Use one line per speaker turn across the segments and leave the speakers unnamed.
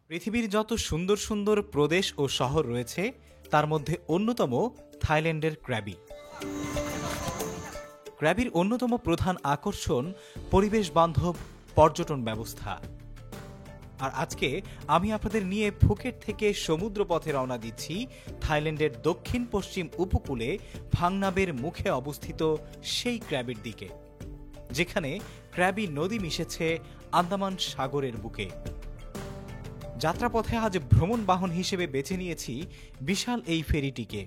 পৃথিবীর যত সুন্দর সুন্দর প্রদেশ ও শহর রয়েছে তার মধ্যে অন্যতম থাইল্যান্ডের ক্র্যাবি। ক্র্যাবির অন্যতম প্রধান আকর্ষণ পরিবেশ বান্ধব পর্যটন ব্যবস্থা। আর আজকে আমি আপনাদের নিয়ে ফুকেট থেকে সমুদ্র পথে রওনা দিচ্ছি থাইল্যান্ডের দক্ষিণ পশ্চিম উপকূলে ফাংনাবের মুখে অবস্থিত সেই ক্র্যাবির দিকে, যেখানে ক্র্যাবি নদী মিশেছে আন্দামান সাগরের বুকে। যাত্রাপথে আজ ভ্রমণ বাহন হিসেবে বেছে নিয়েছি বিশাল এই ফেরিটিকে।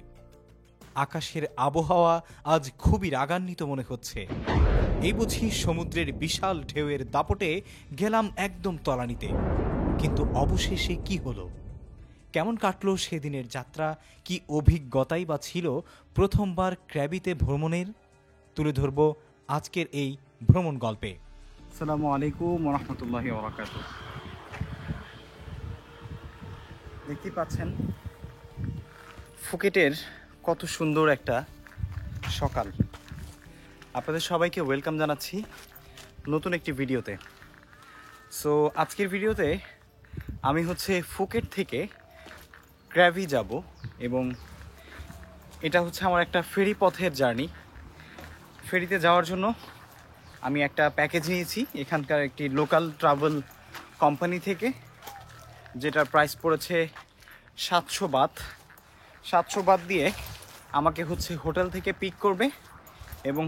আকাশের আবহাওয়া আজ খুবই রাগান্বিত মনে হচ্ছে। এই বুঝি সমুদ্রের বিশাল ঢেউয়ের দাপটে গেলাম একদম তলানিতে। কিন্তু অবশেষে কি হলো, কেমন কাটলো সেদিনের যাত্রা, কি অভিজ্ঞতাই বা ছিল প্রথমবার ক্র্যাবিতে ভ্রমণের, তুলে ধরব আজকের এই ভ্রমণ গল্পে।
আসসালামু আলাইকুম ওয়া রাহমাতুল্লাহি ওয়া বারাকাতুহু। দেখতে পাচ্ছেন ফুকেটের কত সুন্দর একটা সকাল। আপনাদের সবাইকে ওয়েলকাম জানাচ্ছি নতুন একটি ভিডিওতে। সো আজকের ভিডিওতে আমি ফুকেট থেকে ক্র্যাবি যাব এবং এটা আমার একটা ফেরি পথের জার্নি। ফেরিতে যাওয়ার জন্য আমি একটা প্যাকেজ নিয়েছি এখানকার একটি লোকাল ট্রাভেল কোম্পানি থেকে, যেটার প্রাইস পড়েছে 700 বাত। 700 বাত দিয়ে আমাকে হোটেল থেকে পিক করবে এবং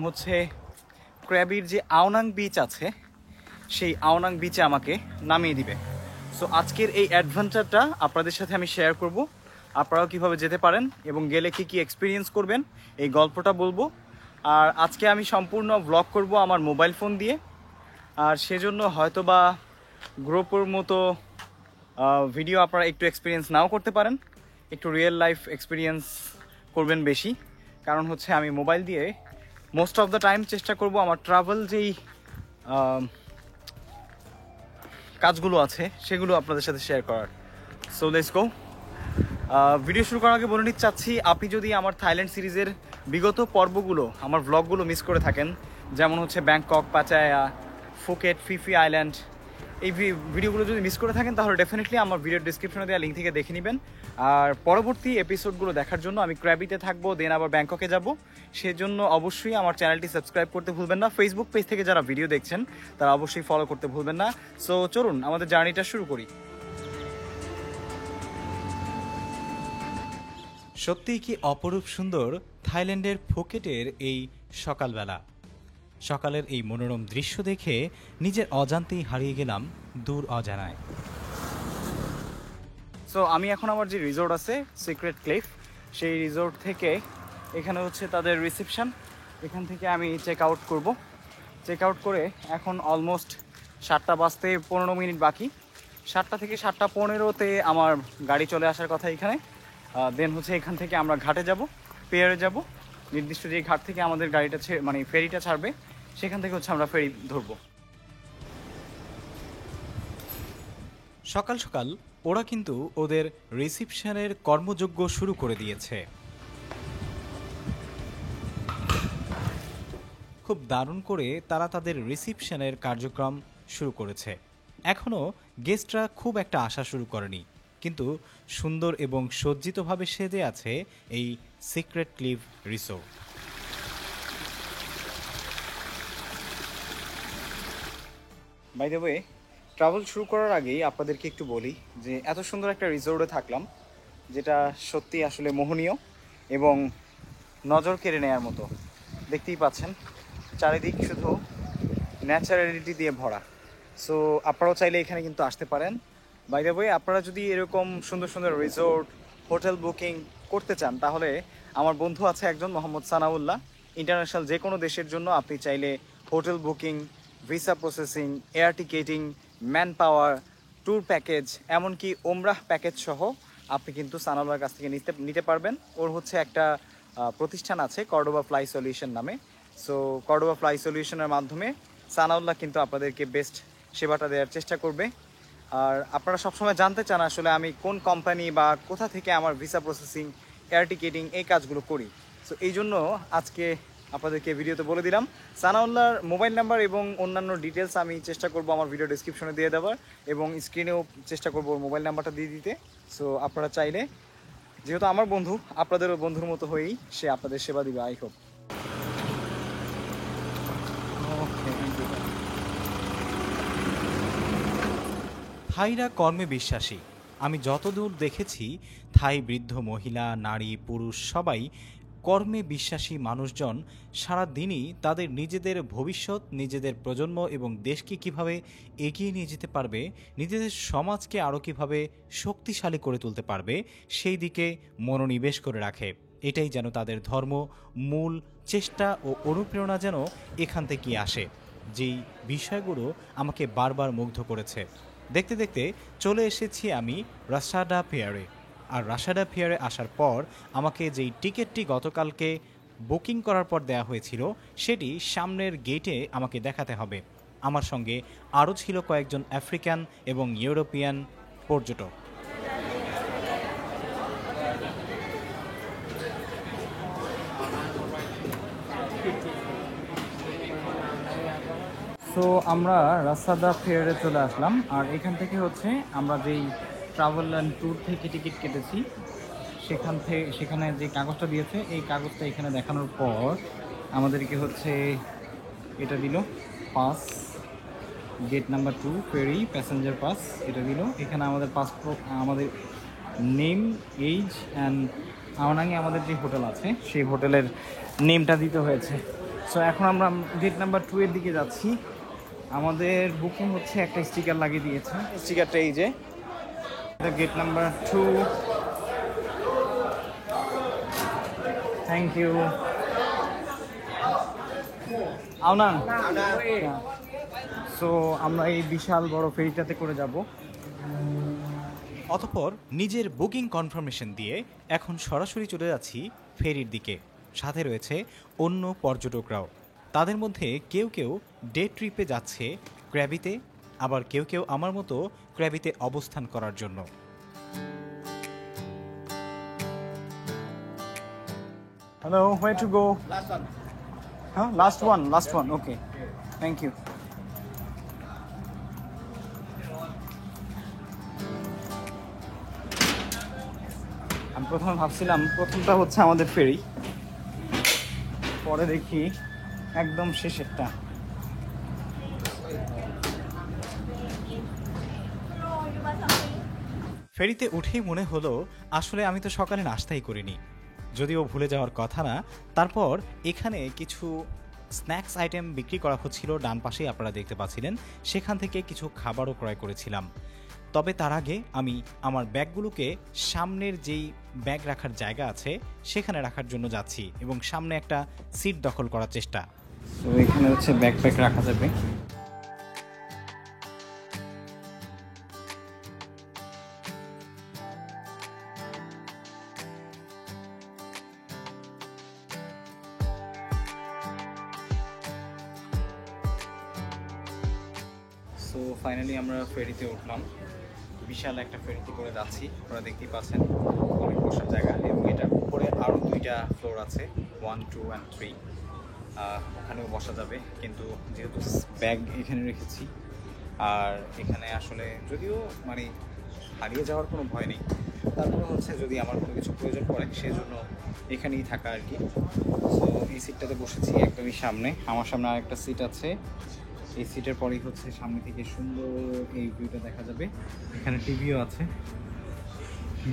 ক্র্যাবির যে আওনাং বিচ আছে সেই আওনাং বিচে আমাকে নামিয়ে দিবে। সো আজকের এই অ্যাডভেঞ্চারটা আপনাদের সাথে আমি শেয়ার করব। আপনারাও কীভাবে যেতে পারেন এবং গেলে কী কী এক্সপিরিয়েন্স করবেন এই গল্পটা বলবো। আর আজকে আমি সম্পূর্ণ ব্লগ করব আমার মোবাইল ফোন দিয়ে। আর সেজন্য হয়তোবা গ্রুপের মতো ভিডিও আপনারা একটু এক্সপিরিয়েন্স নাও করতে পারেন, একটু রিয়েল লাইফ এক্সপিরিয়েন্স করবেন বেশি। কারণ আমি মোবাইল দিয়ে মোস্ট অফ দ্য টাইম চেষ্টা করব আমার ট্রাভেল যেই কাজগুলো আছে সেগুলো আপনাদের সাথে শেয়ার করার। So let's go. ভিডিও শুরু করার আগে বলে নিতে চাচ্ছি, আপনি যদি আমার থাইল্যান্ড সিরিজের বিগত পর্বগুলো, আমার ব্লগগুলো মিস করে থাকেন, যেমন ব্যাংকক, পাচায়া, ফুকেট, ফিফি আইল্যান্ড, এই ভিডিওগুলো যদি মিস করে থাকেন তাহলে ডেফিনেটলি আমার ভিডিওর ডিসক্রিপশনে দেওয়া লিঙ্ক থেকে দেখে নেবেন। আর পরবর্তী এপিসোডগুলো দেখার জন্য আমি ক্র্যাবিতে থাকবো, দেন আবার ব্যাংককে যাব। সেজন্য অবশ্যই আমার চ্যানেলটি সাবস্ক্রাইব করতে ভুলবেন না। ফেসবুক পেজ থেকে যারা ভিডিও দেখছেন তারা অবশ্যই ফলো করতে ভুলবেন না। সো চলুন আমাদের জার্নিটা শুরু করি।
সত্যিই কি অপরূপ সুন্দর থাইল্যান্ডের ফুকেটের এই সকালবেলা। সকালের এই মনোরম দৃশ্য দেখে নিজের অজান্তেই হারিয়ে গেলাম দূর অজানায়।
সো আমি এখন আমার যে রিসোর্ট আছে সিক্রেট ক্লিফ, সেই রিসোর্ট থেকে এখানে তাদের রিসেপশন, এখান থেকে আমি চেক আউট করব। চেক আউট করে এখন অলমোস্ট 7টা বাজতে 15 মিনিট বাকি। 7টা থেকে 7টা 15-তে আমার গাড়ি চলে আসার কথা এখানে। দেন এখান থেকে আমরা ঘাটে যাব, পিয়ারে যাব। নির্দিষ্ট যে ঘাট থেকে আমাদের গাড়িটা ফেরিটা ছাড়বে সেখান থেকে আমরা ফেরি ধরবো।
সকাল সকাল ওরা কিন্তু ওদের রিসেপশনের কর্মযজ্ঞ শুরু করে দিয়েছে। খুব দারুণ করে তারা তাদের রিসেপশনের কার্যক্রম শুরু করেছে। এখনও গেস্টরা খুব একটা আসা শুরু করেনি, কিন্তু সুন্দর এবং সজ্জিতভাবে সেজে আছে এই secret cliff resort.
By the way, travel শুরু করার আগেই আপনাদেরকে একটু বলি যে এত সুন্দর একটা রিসোর্টে থাকলাম, যেটা সত্যি আসলে মোহনীয় এবং নজর কেড়ে নেওয়ার মতো। দেখতেই পাচ্ছেন চারিদিক শুধু ন্যাচারালিটি দিয়ে ভরা। সো আপনারাও চাইলে এখানে কিন্তু আসতে পারেন। বাই দ্য ওয়ে, আপনারা যদি এরকম সুন্দর সুন্দর রিসোর্ট, হোটেল বুকিং করতে চান তাহলে আমার বন্ধু আছে একজন, মোহাম্মদ সানাউল্লাহ। ইন্টারন্যাশনাল যে কোনো দেশের জন্য আপনি চাইলে hotel booking, visa processing, air ticketing, man power, tour package, এমনকি ওমরাহ প্যাকেজ সহ আপনি কিন্তু সানাউল্লাহর কাছ থেকে নিতে পারবেন। ওর একটা প্রতিষ্ঠান আছে কর্ডোবা ফ্লাই সলিউশন নামে। সো কর্ডোবা ফ্লাই সলিউশনের মাধ্যমে সানাউল্লাহ কিন্তু আপনাদেরকে বেস্ট সেবাটা দেওয়ার চেষ্টা করবে। আর আপনারা সবসময় জানতে চান আসলে আমি কোন কোম্পানি বা কোথা থেকে আমার ভিসা প্রসেসিং, এয়ার টিকেটিং এই কাজগুলো করি। সো এই জন্য আজকে আপনাদেরকে ভিডিওতে বলে দিলাম। সানাউল্লাহর মোবাইল নাম্বার এবং অন্যান্য ডিটেলস আমি চেষ্টা করব আমার ভিডিও ডেসক্রিপশনে দিয়ে দেওয়ার, এবং স্ক্রিনেও চেষ্টা করব ওর মোবাইল নাম্বারটা দিয়ে দিতে। সো আপনারা চাইলে, যেহেতু আমার বন্ধু, আপনাদেরও বন্ধুর মতো হয়েই সে আপনাদের সেবা দিবে, আই হোপ।
থাইরা কর্মে বিশ্বাসী। আমি যতদূর দেখেছি থাই বৃদ্ধ মহিলা, নারী, পুরুষ সবাই কর্মে বিশ্বাসী মানুষজন। সারা দিনই তাদের নিজেদের ভবিষ্যৎ, নিজেদের প্রজন্ম এবং দেশকে কিভাবে এগিয়ে নিয়ে যেতে পারবে, নিজেদের সমাজকে আরও কিভাবে শক্তিশালী করে তুলতে পারবে সেই দিকে মনোনিবেশ করে রাখে। এটাই যেন তাদের ধর্ম, মূল চেষ্টা ও অনুপ্রেরণা যেন এখান থেকেই আসে। যেই বিষয়গুলো আমাকে বারবার মুগ্ধ করেছে। দেখতে দেখতে চলে এসেছি আমি রাশাডা ফেয়ারে। আর রাশাডা ফেয়ারে আসার পর আমাকে যেই টিকিটটি গতকালকে বুকিং করার পর দেওয়া হয়েছিল সেটি সামনের গেটে আমাকে দেখাতে হবে। আমার সঙ্গে আরও ছিল কয়েকজন আফ্রিকান এবং ইউরোপিয়ান পর্যটক।
সো আমরা রাসাদা ফেয়ারে চলে আসলাম, আর এখান থেকে হচ্ছে আমরা যেই ট্রাভেল অ্যান্ড ট্যুর থেকে টিকিট কেটেছি সেখানে যে কাগজটা দিয়েছে, এই কাগজটা এখানে দেখানোর পর আমাদেরকে হচ্ছে এটা দিল, পাস, গেট নাম্বার 2 ফেরি প্যাসেঞ্জার পাস, এটা দিল। এখানে আমাদের পাসপোর্ট, আমাদের নেম, এইজ অ্যান্ড আওনাঙে আমাদের যে হোটেল আছে সেই হোটেলের নেমটা দিতে হয়েছে। সো এখন আমরা গেট নাম্বার 2 এর দিকে যাচ্ছি। আমাদের বুকিং হচ্ছে একটা স্টিকার লাগিয়ে দিয়েছে, স্টিকারটা এই যে gate number 2। Thank you. Ao Nang. So আমরা এই বিশাল বড় ফেরিটাতে করে যাব।
অতঃপর নিজের বুকিং কনফার্মেশন দিয়ে এখন সরাসরি চলে যাচ্ছি ফেরির দিকে। সাথে রয়েছে অন্য পর্যটকরাও। তাদের মধ্যে কেউ কেউ ডে ট্রিপে যাচ্ছে ক্র্যাবিতে, আবার কেউ কেউ আমার মতো ক্র্যাবিতে অবস্থান করার জন্য।
Hello, where to go? Last one. Okay. Thank you. আমি প্রথমে ভাবছিলাম প্রথমটা হচ্ছে আমাদের ফেরি, পরে দেখি একদম শেষেরটা।
ফেরিতে উঠেই মনে হলো আসলে আমি তো সকালে নাস্তাই করিনি, যদিও ভুলে যাওয়ার কথা না। তারপর এখানে কিছু স্ন্যাক্স আইটেম বিক্রি করা হচ্ছিল, ডান পাশেই আপনারা দেখতে পাচ্ছিলেন। সেখান থেকে কিছু খাবারও ক্রয় করেছিলাম। তবে তার আগে আমি আমার ব্যাগগুলোকে সামনের যেই ব্যাগ রাখার জায়গা আছে সেখানে রাখার জন্য যাচ্ছি এবং সামনে একটা সিট দখল করার চেষ্টা।
তো এখানে হচ্ছে ব্যাকপ্যাক রাখা যাবে। সো ফাইনালি আমরা ফেরিতে উঠলাম। বিশাল একটা ফেরিতে করে যাচ্ছি, আপনারা দেখতেই পাচ্ছেন অনেক বসার জায়গা, এবং এটার উপরে আরও 2টা ফ্লোর আছে, 1, 2 and 3। ওখানেও বসা যাবে, কিন্তু যেহেতু ব্যাগ এখানে রেখেছি, আর এখানে আসলে যদিও মানে হারিয়ে যাওয়ার কোনো ভয় নেই, তারপরে হচ্ছে যদি আমার কোনো কিছু প্রয়োজন পড়ে সেজন্য এখানেই থাকা আর কি। সো এই সিটটাতে বসেছি একদমই সামনে, আমার সামনে আরেকটা সিট আছে। এই সিটের পরেই হচ্ছে সামনে থেকে সুন্দর এই ভিউটা দেখা যাবে। এখানে টিভিও আছে,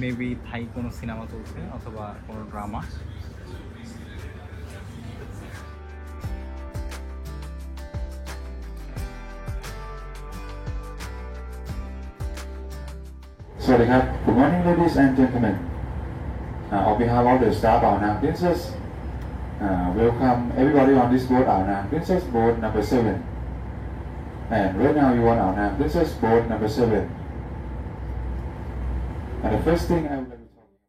মেবি থাই কোনো সিনেমা চলছে অথবা কোনো drama.
Good morning, ladies and gentlemen. On behalf of the staff of Nang Princess, welcome everybody on this boat, our Nang Princess boat number 7. And right now you on our Nang Princess boat number 7. And the first thing I would like to talk about.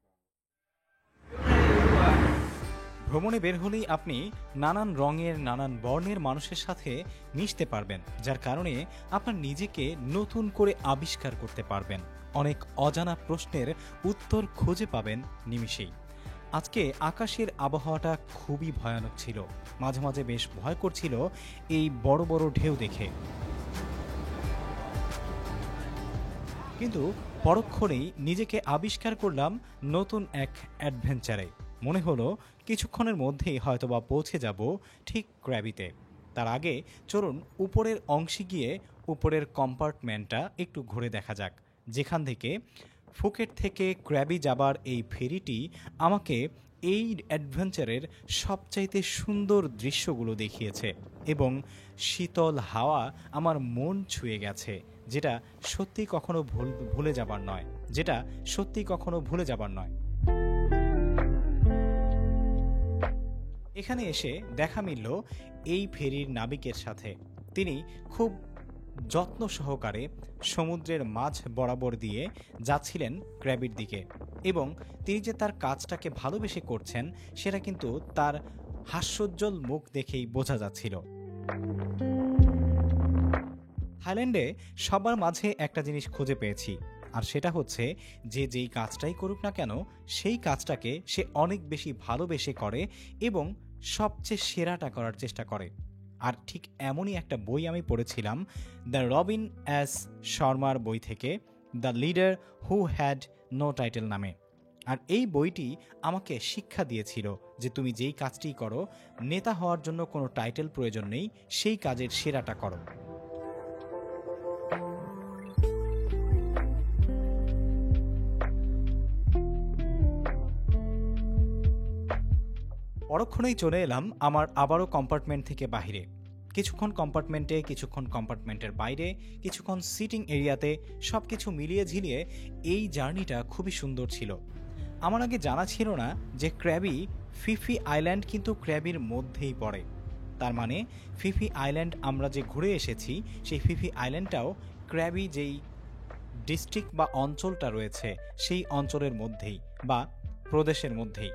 ভ্রমণে বের হলেই আপনি নানান রঙের, নানান বর্ণের মানুষের সাথে মিশতে পারবেন, যার কারণে আপনার নিজেকে নতুন করে আবিষ্কার করতে পারবেন। অনেক অজানা প্রশ্নের উত্তর খুঁজে পাবেন নিমিষেই। আজকে আকাশের আবহাওয়াটা খুবই ভয়ানক ছিল, মাঝে মাঝে বেশ ভয় করছিল এই বড় বড় ঢেউ দেখে। কিন্তু পরক্ষণেই নিজেকে আবিষ্কার করলাম নতুন এক অ্যাডভেঞ্চারে। মনে হলো কিছুক্ষণের মধ্যেই হয়তোবা পৌঁছে যাব ঠিক ক্র্যাবিতে। তার আগে চলুন উপরের অংশে গিয়ে উপরের কম্পার্টমেন্টটা একটু ঘুরে দেখা যাক, যেখান থেকে ফুকেট থেকে ক্র্যাবি যাবার এই ফেরিটি আমাকে এই অ্যাডভেঞ্চারের সবচাইতে সুন্দর দৃশ্যগুলো দেখিয়েছে এবং শীতল হাওয়া আমার মন ছুঁয়ে গেছে, যেটা সত্যি কখনো ভুলে যাবার নয়। এখানে এসে দেখা মিলল এই ফেরির নাবিকের সাথে। তিনি খুব যত্ন সহকারে সমুদ্রের মাঝ বরাবর দিয়ে যাচ্ছিলেন ক্র্যাবির দিকে, এবং তিনি যে তার কাজটাকে ভালোবেসে করছেন সেটা কিন্তু তার হাস্যোজ্জ্বল মুখ দেখেই বোঝা যাচ্ছিল। থাইল্যান্ডে সবার মাঝে একটা জিনিস খুঁজে পেয়েছি, আর সেটা হচ্ছে যে যেই কাজটাই করুক না কেন সেই কাজটাকে সে অনেক বেশি ভালোবেসে করে এবং সবচেয়ে সেরাটা করার চেষ্টা করে। আর ঠিক এমনই একটা বই আমি পড়েছিলাম দ্য রবিন এস শর্মার বই থেকে, the leader who had no title নামে। আর এই বইটি আমাকে শিক্ষা দিয়েছিল যে তুমি যেই কাজটি করো, নেতা হওয়ার জন্য কোনো টাইটেল প্রয়োজন নেই, সেই কাজের সেরাটা করো। পরক্ষণেই চলে এলাম আমার আবারও কম্পার্টমেন্ট থেকে বাহিরে। কিছুক্ষণ কম্পার্টমেন্টে, কিছুক্ষণ কম্পার্টমেন্টের বাইরে, কিছুক্ষণ সিটিং এরিয়াতে, সব কিছু মিলিয়ে ঝিলিয়ে এই জার্নিটা খুবই সুন্দর ছিল। আমার আগে জানা ছিল না যে ক্র্যাবি ফিফি আইল্যান্ড কিন্তু ক্র্যাবির মধ্যেই পড়ে। তার মানে ফিফি আইল্যান্ড আমরা যে ঘুরে এসেছি সেই ফিফি আইল্যান্ডটাও ক্র্যাবি যেই ডিস্ট্রিক্ট বা অঞ্চলটা রয়েছে সেই অঞ্চলের মধ্যেই বা প্রদেশের মধ্যেই।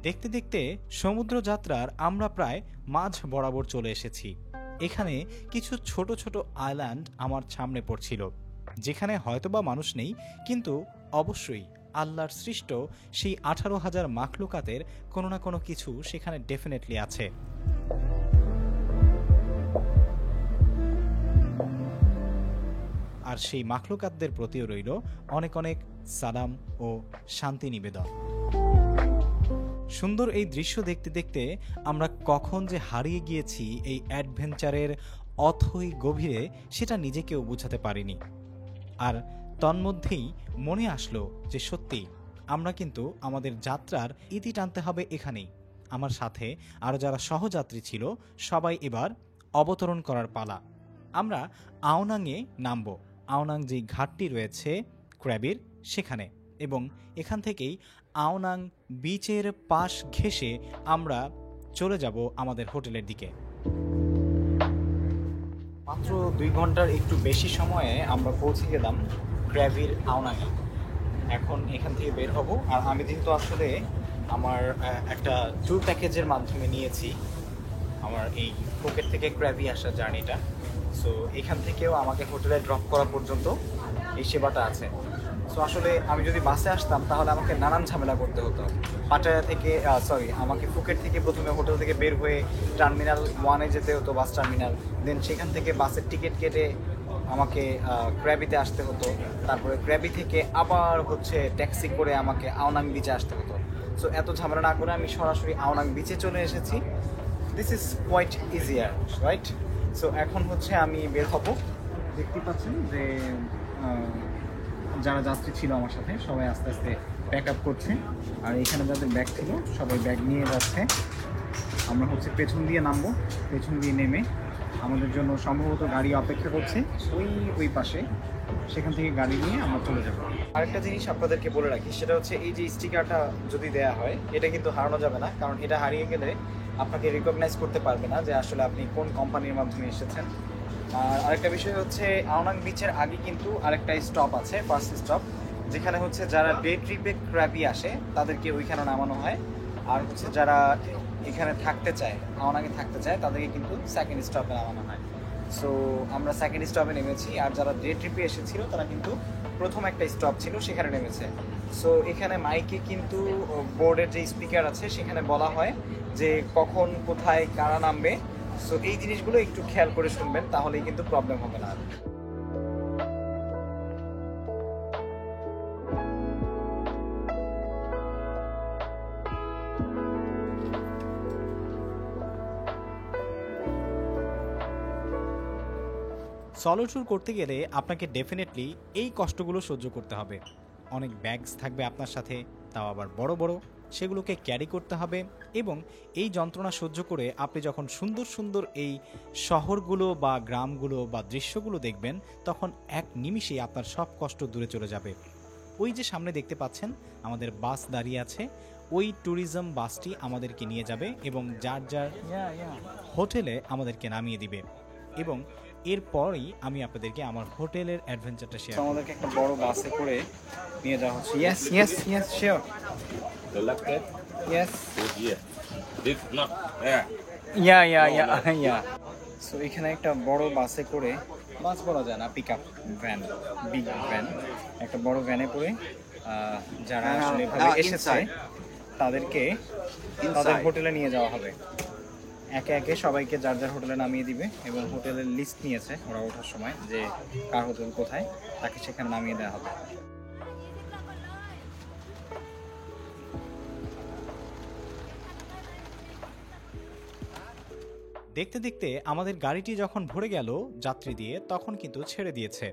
দেখতে দেখতে সমুদ্র যাত্রার আমরা প্রায় মাঝ বরাবর চলে এসেছি। এখানে কিছু ছোট ছোট আইল্যান্ড আমার সামনে পড়ছিল, যেখানে হয়তোবা মানুষ নেই, কিন্তু অবশ্যই আল্লাহর সৃষ্ট সেই 18,000 মাখলুকাতের কোনো না কোনো কিছু সেখানে ডেফিনেটলি আছে। আর সেই মাখলুকাতদের প্রতিও রইল অনেক অনেক সালাম ও শান্তি নিবেদন। সুন্দর এই দৃশ্য দেখতে দেখতে আমরা কখন যে হারিয়ে গিয়েছি এই অ্যাডভেঞ্চারের অথই গভীরে, সেটা নিজেকেও বোঝাতে পারিনি। আর তন্মধ্যেই মনে আসলো যে সত্যি আমরা কিন্তু আমাদের যাত্রার ইতি টানতে হবে এখানেই। আমার সাথে আরও যারা সহযাত্রী ছিল সবাই এবার অবতরণ করার পালা। আমরা আওনাংয়ে নামব। আওনাং যে ঘাটটি রয়েছে ক্র্যাবির সেখানে, এবং এখান থেকেই আওনাং বিচের পাশ ঘেঁষে আমরা চলে যাব আমাদের হোটেলের দিকে। মাত্র 2 ঘন্টার একটু বেশি সময়ে আমরা পৌঁছে গেলাম ক্র্যাবির আওনাংয়ে। এখন এখান থেকে বের হব। আর আমি কিন্তু আসলে আমার একটা ট্যুর প্যাকেজের মাধ্যমে নিয়েছি আমার এই ফুকেট থেকে ক্র্যাবি আসার জার্নিটা। সো এখান থেকেও আমাকে হোটেলে ড্রপ করা পর্যন্ত এই সেবাটা আছে। সো আসলে আমি যদি বাসে আসতাম তাহলে আমাকে নানান ঝামেলা করতে হতো। পাটায়া থেকে আমাকে ফুকেট থেকে প্রথমে হোটেল থেকে বের হয়ে টার্মিনাল 1-এ যেতে হতো, বাস টার্মিনাল। দেন সেখান থেকে বাসের টিকিট কেটে আমাকে ক্র্যাবিতে আসতে হতো। তারপরে ক্র্যাবি থেকে আবার ট্যাক্সি করে আমাকে আওনাং বিচে আসতে হতো। সো এত ঝামেলা না করে আমি সরাসরি আওনাং বিচে চলে এসেছি। This is quite easier, right? So এখন আমি বের হব। দেখতে পাচ্ছেন যে যারা যাত্রী ছিল আমার সাথে সবাই আস্তে আস্তে প্যাক আপ করছে, আর এখানে যাদের ব্যাগ ছিল সবাই ব্যাগ নিয়ে যাচ্ছে। আমরা পেছন দিয়ে নামবো। পেছন দিয়ে নেমে আমাদের জন্য সম্ভবত গাড়ি অপেক্ষা করছে ওই পাশে, সেখান থেকে গাড়ি নিয়ে আমরা চলে যাব। আরেকটা জিনিস আপনাদেরকে বলে রাখি, সেটা এই যে স্টিকারটা যদি দেয়া হয় এটা কিন্তু হারানো যাবে না, কারণ এটা হারিয়ে গেলে আপনাকে রিকগনাইজ করতে পারবে না যে আসলে আপনি কোন কোম্পানির মাধ্যমে এসেছেন। আর আরেকটা বিষয় আওনাং বিচের আগে কিন্তু আরেকটা স্টপ আছে, ফার্স্ট স্টপ, যেখানে যারা ডে ট্রিপে ক্র্যাবি আসে তাদেরকে ওইখানে নামানো হয়।
আর হচ্ছে যারা এখানে থাকতে চায়, আওনাগে থাকতে চায়, তাদেরকে কিন্তু সেকেন্ড স্টপে নামানো হয়। সো আমরা সেকেন্ড স্টপে নেমেছি, আর যারা ডে ট্রিপে এসেছিল তারা কিন্তু প্রথম একটা স্টপ ছিল সেখানে নেমেছে। সো এখানে মাইকে কিন্তু বোর্ডের যে স্পিকার আছে সেখানে বলা হয় যে কখন কোথায় কারা নামবে। সো এই জিনিসগুলো একটু খেয়াল করে শুনবেন, তাহলেই কিন্তু প্রবলেম হবে না।
সলো ট্যুর করতে গেলে আপনাকে ডেফিনেটলি এই কষ্টগুলো সহ্য করতে হবে। অনেক ব্যাগস থাকবে আপনার সাথে, তাও আবার বড় বড়, সেগুলোকে ক্যারি করতে হবে। এবং এই যন্ত্রণা সহ্য করে আপনি যখন সুন্দর সুন্দর এই শহরগুলো বা গ্রামগুলো বা দৃশ্যগুলো দেখবেন, তখন এক নিমিষেই আপনার সব কষ্ট দূরে চলে যাবে। ওই যে সামনে দেখতে পাচ্ছেন আমাদের বাস দাঁড়িয়ে আছে, ওই ট্যুরিজম বাসটি আমাদেরকে নিয়ে যাবে এবং যার যার হোটেলে আমাদেরকে নামিয়ে দিবে। এবং এরপরই আমি আপনাদেরকে আমার হোটেলের অ্যাডভেঞ্চারটা শেয়ার করব।
আমাদেরকে একটা বড় বাসে করে নিয়ে যাওয়া হচ্ছে। Yes yes yes sure.
The left hand
yes
is here. This not there.
Yeah. So এখানে একটা বড় বাসে করে, বাস বলা যায় না, pick up van, big van, একটা বড় ভ্যানে করে যারা আসলে এভাবে এসেছে তাদেরকে তাদের হোটেলে নিয়ে যাওয়া হবে। একে একে সবাইকে যার যার হোটেলে নামিয়ে দিবে এবং হোটেলের লিস্ট নিয়েছে ওরা ওঠার সময় যে কার হোটেল কোথায়, তাকে সেখানে নামিয়ে দেওয়া হবে।
দেখতে দেখতে আমাদের গাড়িটি যখন ভরে গেল যাত্রী দিয়ে, তখন কিন্তু ছেড়ে দিয়েছে।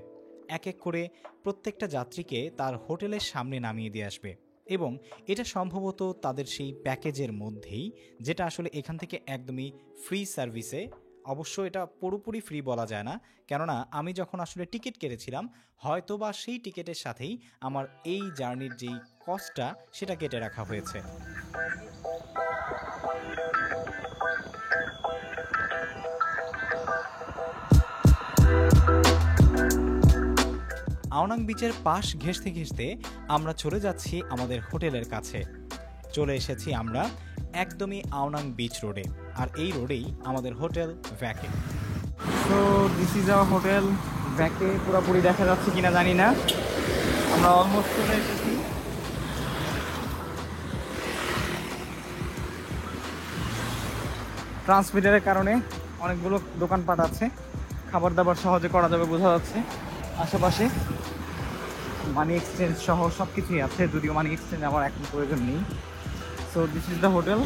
এক এক করে প্রত্যেকটা যাত্রীকে তার হোটেলের সামনে নামিয়ে দিয়ে আসবে। এবং এটা সম্ভবত তাদের সেই প্যাকেজের মধ্যেই, যেটা আসলে এখান থেকে একদমই ফ্রি সার্ভিসে। অবশ্য এটা পুরোপুরি ফ্রি বলা যায় না, কেননা আমি যখন আসলে টিকিট কেটেছিলাম, হয়তোবা সেই টিকিটের সাথেই আমার এই জার্নির যেই কস্টটা সেটা কেটে রাখা হয়েছে। আওনাং বিচের পাশ ঘেঁষতে ঘেঁষতে আমরা চলে যাচ্ছি আমাদের হোটেলের কাছে। চলে এসেছি আমরা একদমই আওনাং বিচ রোডে, আর এই রোডেই আমাদের হোটেল ভ্যাকে।
So this is our hotel ভ্যাকে। পুরোপুরি দেখা যাচ্ছে কিনা জানি না, আমরা অলমোস্ট চলে এসেছি। ট্রান্সমিটারের কারণে অনেকগুলো দোকানপাট আছে, খাবার দাবার সহজে করা যাবে বোঝা যাচ্ছে। আশেপাশে মানি এক্সচেঞ্জ সহ সব কিছুই আছে, যদিও মানি এক্সচেঞ্জ আমার এখন প্রয়োজন নেই। So this is the hotel.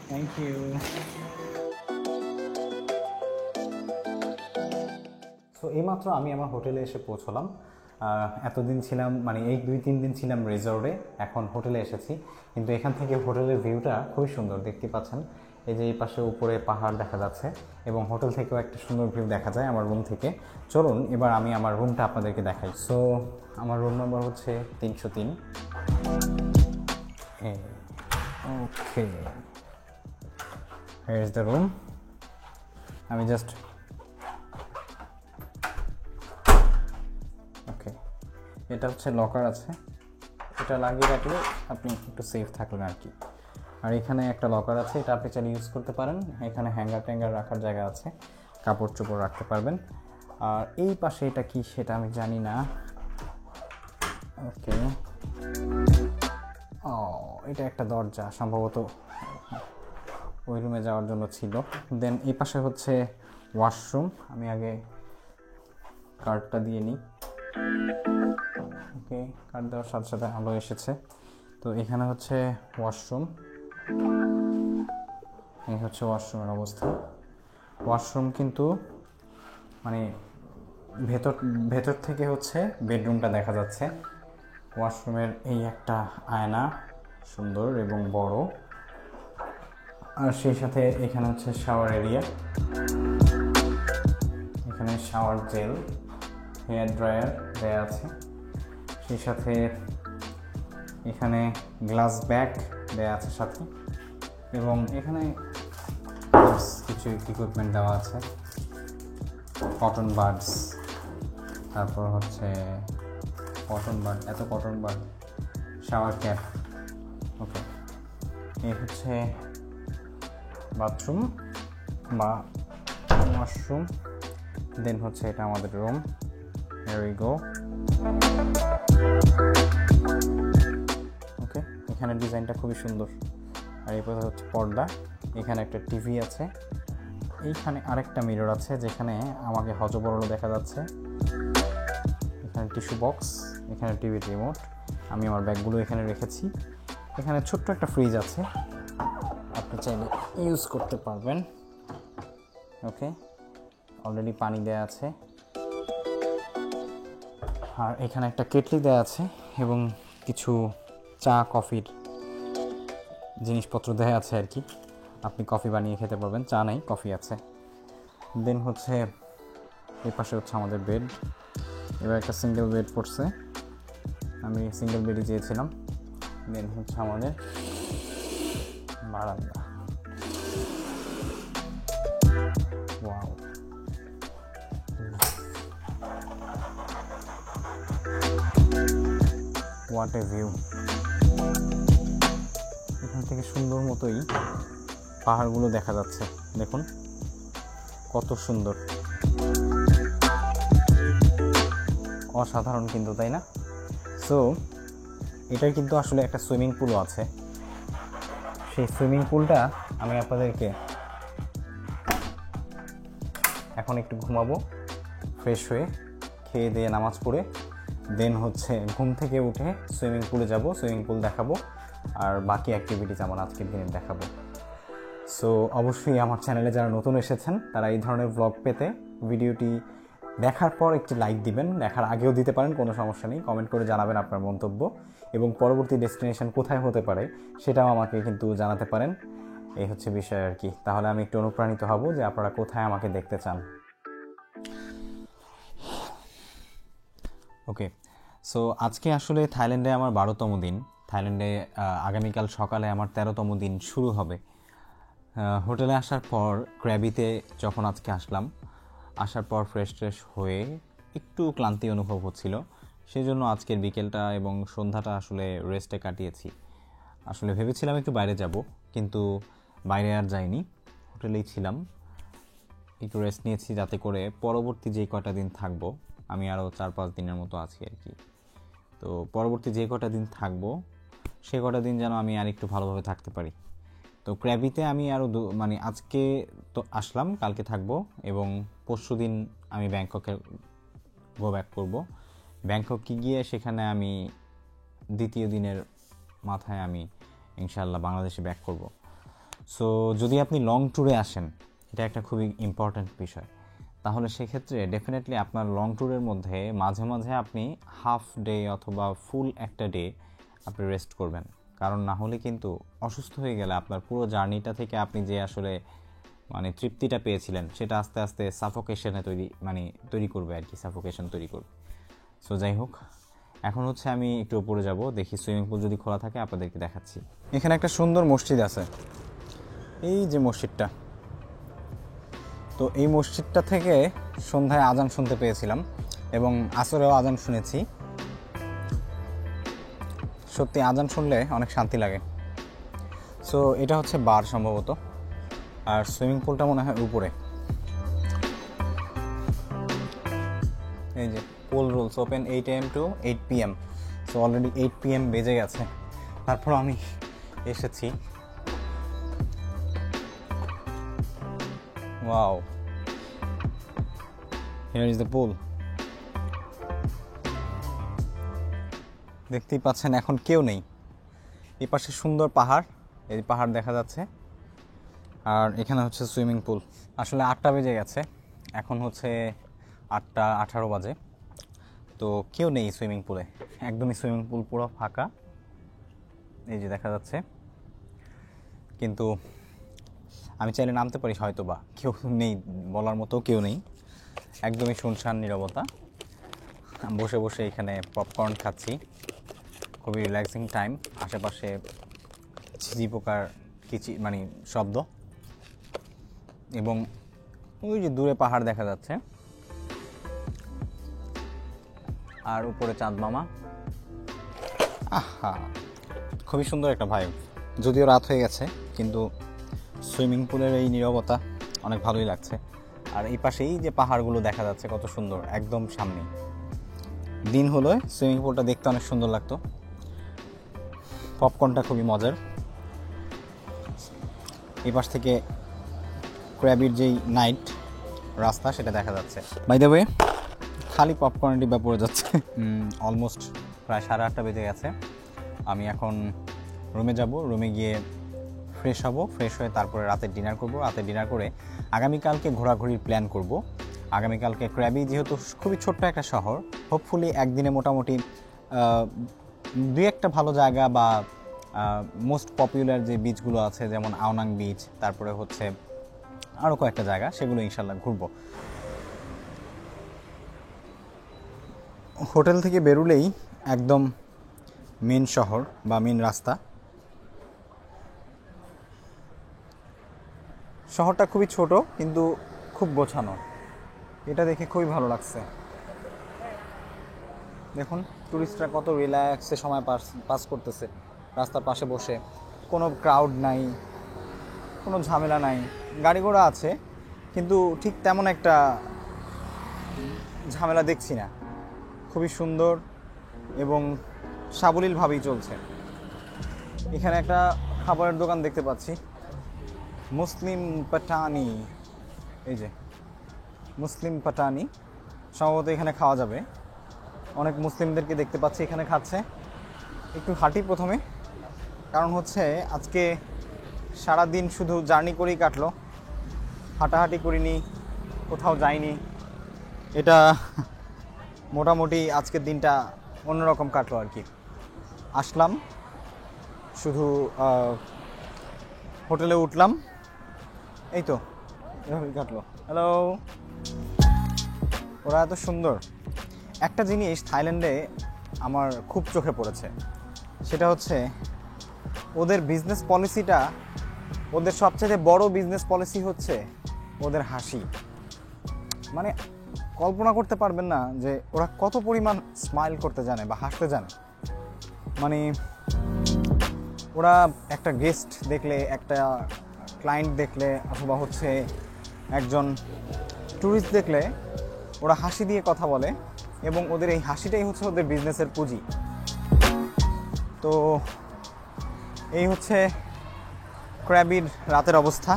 Thank you.
So এইমাত্র আমি আমার হোটেলে এসে পৌঁছলাম। এতদিন ছিলাম, মানে এই 2-3 দিন ছিলাম রিসর্টে, এখন হোটেলে এসেছি। কিন্তু এখান থেকে হোটেলের ভিউটা খুবই সুন্দর, দেখতে পাচ্ছেন। এই যে এই পাশে উপরে পাহাড় দেখা যাচ্ছে এবং হোটেল থেকেও একটা সুন্দর ভিউ দেখা যায় আমার রুম থেকে। চলুন এবার আমি আমার রুমটা আপনাদেরকে দেখাই। সো আমার রুম নাম্বার হচ্ছে 303। ওকে, হিয়ার ইজ দ্য রুম। আমি জাস্ট এটা হচ্ছে লকার আছে, এটা লাগিয়ে রাখলে আপনি একটু সেফ থাকলেন আর কি। আর এখানে একটা লকার আছে, এটা আপনি চাইলে ইউজ করতে পারেন। এখানে হ্যাঙ্গার ট্যাঙ্গার রাখার জায়গা আছে, কাপড় চোপড় রাখতে পারবেন। আর এই পাশে এটা কি সেটা আমি জানি না। ওকে, ও এটা একটা দরজা, সম্ভবত ওই রুমে যাওয়ার জন্য ছিল। দেন এই পাশে হচ্ছে ওয়াশরুম। আমি আগে কার্ডটা দিয়ে নিই। ওকে, কার্ড দেওয়ার সাথে সাথে আলো এসেছে। তো এখানে হচ্ছে ওয়াশরুম, এই হচ্ছে ওয়াশরুমের অবস্থা। ওয়াশরুম কিন্তু মানে ভেতর থেকে হচ্ছে বেডরুমটা দেখা যাচ্ছে। ওয়াশরুমের এই একটা আয়না, সুন্দর এবং বড়। আর সেই সাথে এখানে হচ্ছে শাওয়ার এরিয়া, এখানে শাওয়ার জেল, হেয়ার ড্রায়ার দেয়া আছে। সেই সাথে এখানে গ্লাস ব্যাগ দেয়া আছে সাথে, এবং এখানে কিছু ইকুইপমেন্ট দেওয়া আছে, কটন বাডস, তারপর হচ্ছে কটন বাড, এত cotton bud, shower cap. Okay, এই হচ্ছে বাথরুম বা ওয়াশরুম। দেন হচ্ছে এটা আমাদের রুম। Here we go. ওকে, এখানে ডিজাইনটা খুবই সুন্দর। আর এরপরে হচ্ছে পর্দা। এখানে একটা টিভি আছে, এইখানে আরেকটা মিরর আছে যেখানে আমাকে হজবরল দেখা যাচ্ছে। এখানে টিস্যু বক্স, এখানে টিভি রিমোট। আমি আমার ব্যাগগুলো এখানে রেখেছি। এখানে ছোট্ট একটা ফ্রিজ আছে, আপনি চাইলে ইউজ করতে পারবেন। ওকে, অলরেডি পানি দেয়া আছে। আর এখানে একটা কেটলি দেয়া আছে এবং কিছু চা কফির জিনিসপত্র দেয়া আছে আর কি। আপনি কফি বানিয়ে খেতে পারবেন, চা নাই, কফি আছে। দেন হচ্ছে এই পাশে হচ্ছে আমাদের বেড। এবার একটা সিঙ্গেল বেড পড়ছে, আমি সিঙ্গেল বেডই চেয়েছিলাম। দেন হচ্ছে আমাদের বারান্দা। Wow, what a view. এখান থেকে সুন্দর মতোই পাহাড়গুলো দেখা যাচ্ছে, দেখুন কত সুন্দর, অসাধারণ কিন্তু, তাই না? সো এটার কিন্তু আসলে একটা সুইমিং পুলও আছে। সেই সুইমিং পুলটা আমি আপনাদেরকে এখন একটু ঘুমাবো, ফ্রেশ হয়ে খেয়ে দিয়ে নামাজ পড়ে দেন হচ্ছে ঘুম থেকে উঠে সুইমিং পুলে যাব, সুইমিং পুল দেখাবো আর বাকি অ্যাক্টিভিটিস আমার আজকের দিনে দেখাবো। সো অবশ্যই আমার চ্যানেলে যারা নতুন এসেছেন তারা এই ধরনের ব্লগ পেতে ভিডিওটি দেখার পর একটি লাইক দিবেন, দেখার আগেও দিতে পারেন, কোনো সমস্যা নেই। কমেন্ট করে জানাবেন আপনার মন্তব্য এবং পরবর্তী ডেস্টিনেশন কোথায় হতে পারে সেটাও আমাকে কিন্তু জানাতে পারেন। এই হচ্ছে বিষয় আর কি। তাহলে আমি একটু অনুপ্রাণিত হব যে আপনারা কোথায় আমাকে দেখতে চান। ওকে, সো আজকে আসলে থাইল্যান্ডে আমার 12তম দিন। থাইল্যান্ডে আগামীকাল সকালে আমার 13তম দিন শুরু হবে। হোটেলে আসার পর ক্র্যাবিতে যখন আজকে আসলাম, আসার পর ফ্রেশ ট্রেশ হয়ে একটু ক্লান্তি অনুভব হচ্ছিল, সেই জন্য আজকের বিকেলটা এবং সন্ধ্যাটা আসলে রেস্টে কাটিয়েছি। আসলে ভেবেছিলাম একটু বাইরে যাব, কিন্তু বাইরে আর যাইনি, হোটেলেই ছিলাম। একটু রেস্ট নিয়েছি যাতে করে পরবর্তী যে কটা দিন থাকবো, আমি আরও 4-5 দিনের মতো আছি আর কি। তো পরবর্তী যে কটা দিন থাকবো সে কটা দিন যেন আমি আর একটু ভালোভাবে থাকতে পারি। তো ক্র্যাবিতে আমি আরও আজকে তো আসলাম, কালকে থাকবো এবং পরশু দিন আমি ব্যাংককে গো ব্যাক করবো। ব্যাংককে গিয়ে সেখানে আমি দ্বিতীয় দিনের মাথায় আমি ইনশাআল্লাহ বাংলাদেশে ব্যাক করব। সো যদি আপনি লং ট্যুরে আসেন, এটা একটা খুবই ইম্পর্ট্যান্ট বিষয়, তাহলে সেক্ষেত্রে ডেফিনেটলি আপনার লং ট্যুরের মধ্যে মাঝে মাঝে আপনি হাফ ডে অথবা ফুল একটা ডে আপনি রেস্ট করবেন। কারণ না হলে কিন্তু অসুস্থ হয়ে গেলে আপনার পুরো জার্নিটা থেকে আপনি যে আসলে তৃপ্তিটা পেয়েছিলেন সেটা আস্তে আস্তে সাফোকেশনে তৈরি করবে আর কি, সাফোকেশন তৈরি করবে। সো যাই হোক, এখন হচ্ছে আমি একটু উপরে যাব, দেখি সুইমিং পুল যদি খোলা থাকে আপনাদেরকে দেখাচ্ছি। এখানে একটা সুন্দর মসজিদ আছে, এই যে মসজিদটা। তো এই মসজিদটা থেকে সন্ধ্যায় আজান শুনতে পেয়েছিলাম এবং আসরেও আজান শুনেছি। সত্যি আজান শুনলে অনেক শান্তি লাগে। সো এটা হচ্ছে বার সম্ভবত, আর সুইমিং পুলটা মনে হয় উপরে। এই যে pool rules open 8 AM to 8 PM। So already 8 PM বেজে গেছে, তারপর আমি এসেছি। Wow, here is the pool. দেখতেই পাচ্ছেন এখন কেউ নেই। এই পাশে সুন্দর পাহাড়, এই পাহাড় দেখা যাচ্ছে, আর এখানে হচ্ছে সুইমিং পুল। আসলে 8টা বেজে গেছে, এখন হচ্ছে 8:18 বাজে। তো কেউ নেই সুইমিং পুলে, একদমই সুইমিং পুল পুরো ফাঁকা, এই যে দেখা যাচ্ছে। কিন্তু আমি চাইলে নামতে পারি, হয়তো বা কেউ নেই, বলার মতো কেউ নেই, একদমই শুনশান নীরবতা। বসে বসে এখানে পপকর্ন খাচ্ছি, খুবই রিল্যাক্সিং টাইম। আশেপাশে ঝিঝি পোকার শব্দ এবং ওই যে দূরে পাহাড় দেখা যাচ্ছে। আর উপরে চাঁদ মামা। আহা, খুবই সুন্দর একটা ভাইব। যদিও রাত হয়ে গেছে, কিন্তু সুইমিং পুলের এই নীরবতা অনেক ভালোই লাগছে। আর এই পাশেই যে পাহাড়গুলো দেখা যাচ্ছে কত সুন্দর, একদম সামনে। দিন হলো সুইমিং পুলটা দেখতে অনেক সুন্দর লাগতো। পপকর্নটা খুবই মজার। এই পাশ থেকে ক্র্যাবির যেই নাইট রাস্তা সেটা দেখা যাচ্ছে। বাই দ্য ওয়ে, খালি পপকর্নের ডিব্বা পড়ে যাচ্ছে। অলমোস্ট প্রায় 8:30 বেজে গেছে। আমি এখন রুমে যাব, রুমে গিয়ে ফ্রেশ হব, ফ্রেশ হয়ে তারপরে রাতের ডিনার করব। রাতের ডিনার করে আগামীকালকে ঘোরাঘুরির প্ল্যান করব। আগামীকালকে ক্র্যাবি যেহেতু খুবই ছোট্ট একটা শহর, হোপফুলি একদিনে মোটামুটি 2-1টা ভালো জায়গা বা মোস্ট পপুলার যে বিচগুলো আছে, যেমন আওনাং বিচ, তারপরে হচ্ছে আরও কয়েকটা জায়গা, সেগুলো ইনশাল্লাহ ঘুরবো। হোটেল থেকে বেরুলেই একদম মেন শহর বা মেন রাস্তা। শহরটা খুবই ছোট কিন্তু খুব গোছানো, এটা দেখে খুবই ভালো লাগছে। দেখুন টুরিস্টরা কত রিল্যাক্সে সময় পাস করতেছে রাস্তার পাশে বসে। কোনো ক্রাউড নাই, কোনো ঝামেলা নাই। গাড়ি ঘোড়া আছে কিন্তু ঠিক তেমন একটা ঝামেলা দেখছি না। খুবই সুন্দর এবং সাবলীলভাবেই চলছে। এখানে একটা খাবারের দোকান দেখতে পাচ্ছি, মুসলিম পাটানি। এই যে মুসলিম পাটানি, সম্ভবত এখানে খাওয়া যাবে। অনেক মুসলিমদেরকে দেখতে পাচ্ছি এখানে খাচ্ছে। একটু হাঁটি প্রথমে, কারণ হচ্ছে আজকে সারা দিন শুধু জার্নি করেই কাটলো, হাঁটাহাঁটি করিনি, কোথাও যাইনি। এটা মোটামুটি আজকের দিনটা অন্যরকম কাটলো আর কি। আসলাম, শুধু হোটেলে উঠলাম, এই তো এভাবেই কাটলো। হ্যালো, ওরা এত সুন্দর। একটা জিনিস থাইল্যান্ডে আমার খুব চোখে পড়েছে, সেটা হচ্ছে ওদের বিজনেস পলিসিটা। ওদের সবচেয়ে বড় বিজনেস পলিসি হচ্ছে ওদের হাসি। মানে কল্পনা করতে পারবেন না যে ওরা কত পরিমাণ স্মাইল করতে জানে বা হাসতে জানে। মানে ওরা একটা গেস্ট দেখলে, একটা ক্লায়েন্ট দেখলে, অথবা হচ্ছে একজন ট্যুরিস্ট দেখলে ওরা হাসি দিয়ে কথা বলে, এবং ওদের এই হাসিটাই হচ্ছে ওদের বিজনেসের পুঁজি। তো এই হচ্ছে ক্র্যাবির রাতের অবস্থা।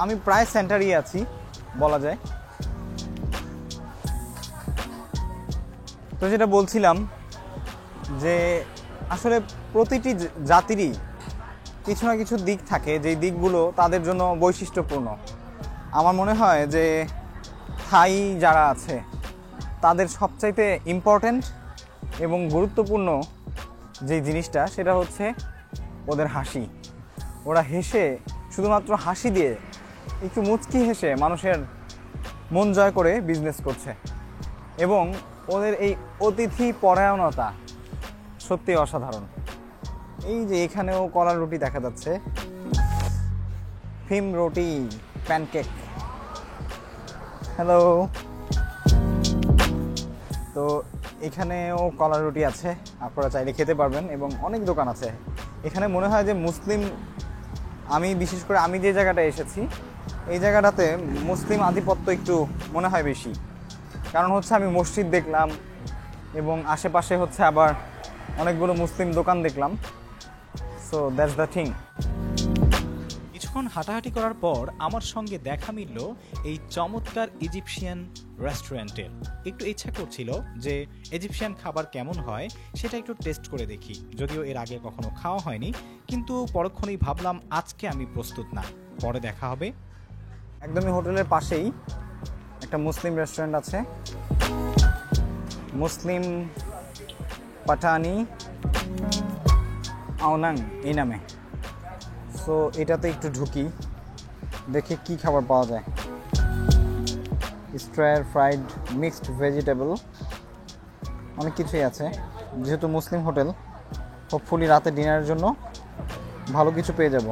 আমি প্রায় সেন্টারই আছি বলা যায়। তো যেটা বলছিলাম যে আসলে প্রতিটি জাতিরই কিছু না কিছু দিক থাকে, যেই দিকগুলো তাদের জন্য বৈশিষ্ট্যপূর্ণ। আমার মনে হয় যে থাই যারা আছে তাদের সবচাইতে ইম্পর্ট্যান্ট এবং গুরুত্বপূর্ণ যেই জিনিসটা, সেটা হচ্ছে ওদের হাসি। ওরা হেসে, শুধুমাত্র হাসি দিয়ে, একটু মুচকি হেসে মানুষের মন জয় করে বিজনেস করছে। এবং ওদের এই অতিথি পরায়ণতা সত্যি অসাধারণ। এই যে এখানেও কলার রুটি দেখা যাচ্ছে, ফিম রুটি, প্যানকেক। হ্যালো। তো এখানেও কলার রুটি আছে, আপনারা চাইলে খেতে পারবেন, এবং অনেক দোকান আছে এখানে। মনে হয় যে মুসলিম, আমি বিশেষ করে আমি যে জায়গাটায় এসেছি এই জায়গাটাতে মুসলিম আধিপত্য একটু মনে হয় বেশি। কারণ হচ্ছে আমি মসজিদ দেখলাম এবং আশেপাশে হচ্ছে আবার অনেকগুলো মুসলিম দোকান দেখলাম। So that's the thing.
কিছুক্ষণ হাঁটাহাঁটি করার পর আমার সঙ্গে দেখা মিলল এই চমৎকার ইজিপশিয়ান রেস্টুরেন্টের। একটু ইচ্ছা করছিল যে ইজিপশিয়ান খাবার কেমন হয় সেটা একটু টেস্ট করে দেখি। যদিও এর আগে কখনো খাওয়া হয়নি, কিন্তু পরক্ষণেই ভাবলাম আজকে আমি প্রস্তুত না, পরে দেখা হবে।
একদমই হোটেলের পাশেই একটা মুসলিম রেস্টুরেন্ট আছে, মুসলিম পাটানি আওনাং এই নামে। সো এটাতে একটু ঢুকি, দেখি কি খাবার পাওয়া যায়। স্ট্রায়ার ফ্রাইড মিক্সড ভেজিটেবল, অনেক কিছুই আছে। যেহেতু মুসলিম হোটেল, হোপফুলি রাতে ডিনারের জন্য ভালো কিছু পেয়ে যাব।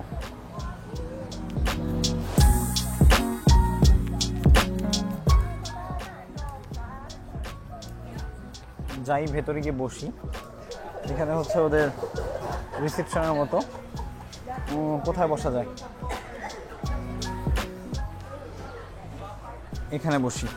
যাই ভেতরে গিয়ে বসি। এখানে হচ্ছে ওদের রিসেপশনের মতো। কোথায় বসা যায়? এখানে বসি।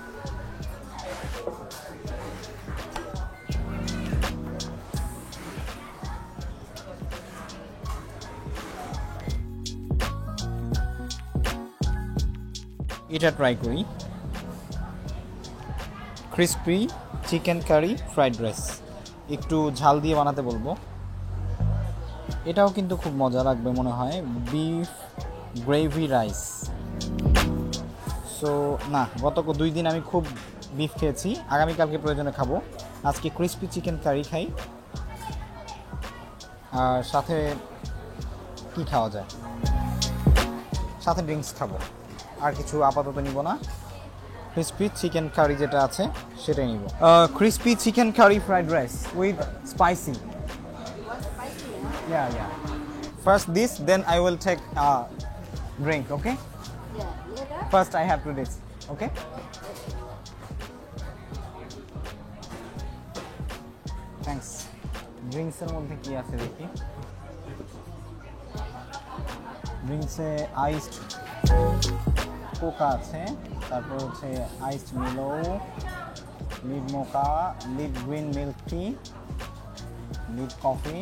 এটা ট্রাই করি। Crispy chicken curry fried rice, একটু ঝাল দিয়ে বানাতে বলবো। এটাও কিন্তু খুব মজা লাগবে মনে হয়। Beef gravy rice. সো না, গত 2 দিন আমি খুব বিফ খেয়েছি, আগামীকালকে প্রয়োজনে খাবো। আজকে ক্রিসপি চিকেন কারি খাই। আর সাথে কি খাওয়া যায়? সাথে ড্রিঙ্কস খাবো, আর কিছু আপাতত নিব না। ক্রিসপি চিকেন কারি যেটা আছে সেটাই নিব। Crispy chicken curry fried rice with spicy. Yeah. First this, then I will take a drink, okay?
Yeah.
First I have to this, okay? Thanks. Drinks এর মধ্যে কি আছে দেখি। Drinks এ আইসড কোকা আছে, তারপর হচ্ছে iced Milo, lid mocha, lid green milk tea, lid coffee,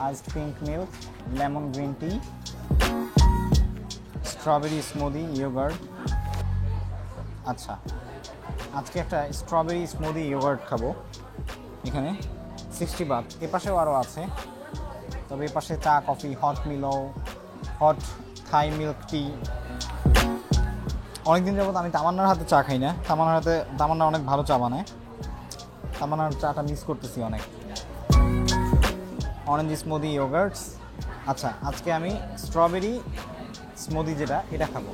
iced pink milk, lemon green tea, strawberry smoothie yoghurt. আচ্ছা, আজকে একটা স্ট্রবেরি স্মুদি ইয়োগার্ট খাবো। এখানে 60 বাট। এ পাশেও আরও আছে, তবে এ পাশে চা কফি, হট মিলো, হট থাই মিল্ক টি। অনেকদিন যাবত আমি তামান্নার হাতে চা খাই না। তামান্না অনেক ভালো চা বানায়। তামান্নার চাটা মিস করতেছি অনেক। Orange smoothie yoghurts. আচ্ছা, আজকে আমি স্ট্রবেরি স্মুদি যেটা, এটা খাবো।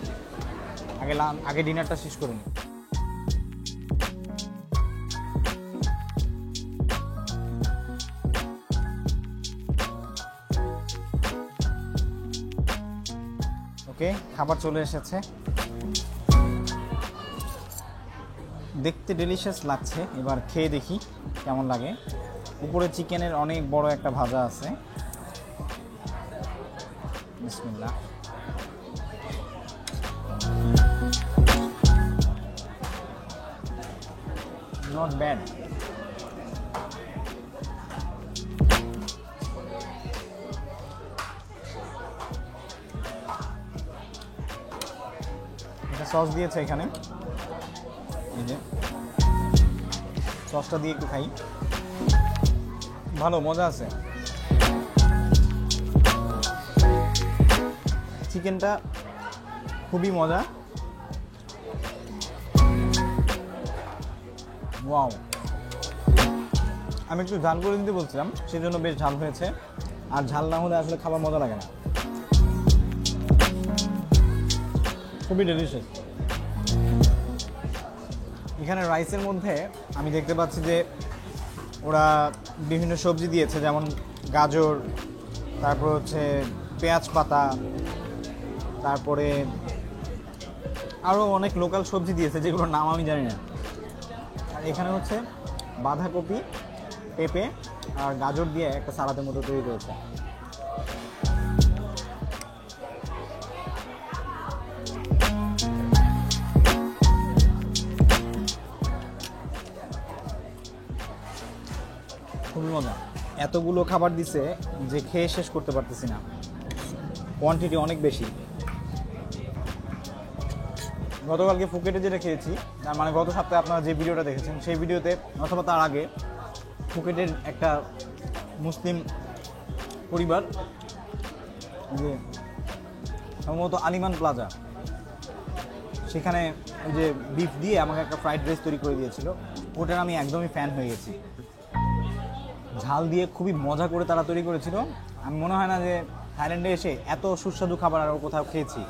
আগে ডিনারটা শেষ করে নিই। ওকে, খাবার চলে এসেছে। দেখতে ডেলিশিয়াস লাগছে। এবার খেয়ে দেখি কেমন লাগে। উপরে চিকেনের অনেক বড় একটা ভাজা আছে। বিসমিল্লাহ। Not bad. এটা সস দিয়েছে এখানে, এই যে সসটা দিয়ে একটু খাই। ভালো, মজা আছে। চিকেনটা খুবই মজা। ওয়াও, আমি একটু ঝাল করে দিতে বলছিলাম, সেজন্য বেশ ঝাল হয়েছে। আর ঝাল না হলে আসলে খাবার মজা লাগে না। খুবই ডেলিশিয়াস। এখানে রাইসের মধ্যে আমি দেখতে পাচ্ছি যে ওরা বিভিন্ন সবজি দিয়েছে, যেমন গাজর, তারপর হচ্ছে পেঁয়াজ পাতা, তারপরে আরও অনেক লোকাল সবজি দিয়েছে যেগুলোর নাম আমি জানি না। আর এখানে হচ্ছে বাঁধাকপি, পেঁপে আর গাজর দিয়ে একটা সালাদের মতো তৈরি করেছে। খুবই মজা। এতগুলো খাবার দিছে যে খেয়ে শেষ করতে পারতেছি না। কোয়ান্টিটি অনেক বেশি। গতকালকে ফুকেটে যেটা খেয়েছি, তার মানে গত সপ্তাহে আপনারা যে ভিডিওটা দেখেছেন সেই ভিডিওতে অথবা তার আগে ফুকেটের একটা মুসলিম পরিবার, যে সম্ভবত আলিমান প্লাজা, সেখানে যে বিফ দিয়ে আমাকে একটা ফ্রাইড রাইস তৈরি করে দিয়েছিল। ওটার আমি একদমই ফ্যান হয়ে গেছি। ঝাল দিয়ে খুবই মজা করে তারা তৈরি করেছিল। আমি মনে হয় না যে থাইল্যান্ডে এসে এত সুস্বাদু খাবার আরও কোথাও খেয়েছি।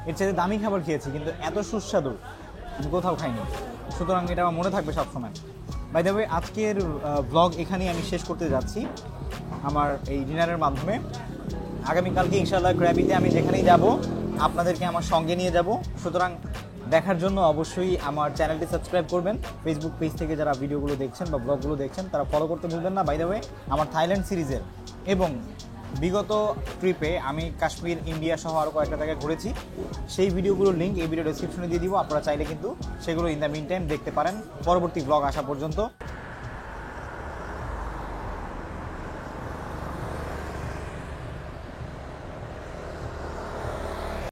এর চাইতে দামি খাবার খেয়েছি, কিন্তু এত সুস্বাদু আমি কোথাও খাইনি। সুতরাং এটা আমার মনে থাকবে সবসময়। বাই দ্য ওয়ে, আজকের ব্লগ এখানেই আমি শেষ করতে যাচ্ছি আমার এই ডিনারের মাধ্যমে। আগামীকালকে ইনশাআল্লাহ ক্র্যাবিতে আমি যেখানেই যাব আপনাদেরকে আমার সঙ্গে নিয়ে যাব। সুতরাং
দেখার জন্য অবশ্যই আমার চ্যানেলটি সাবস্ক্রাইব করবেন। ফেসবুক পেজ থেকে যারা ভিডিওগুলো দেখছেন বা ব্লগগুলো দেখছেন তারা ফলো করতে ভুলবেন না। বাই দ্য ওয়ে, আমার থাইল্যান্ড সিরিজের এবং বিগত ট্রিপে আমি কাশ্মীর, ইন্ডিয়া সহ আরও কয়েকটা জায়গায় ঘুরেছি, সেই ভিডিওগুলোর লিঙ্ক এই ভিডিও ডেসক্রিপশনে দিয়ে দিব। আপনারা চাইলে কিন্তু সেগুলো ইন দ্য মিন টাইম দেখতে পারেন পরবর্তী ব্লগ আসা পর্যন্ত।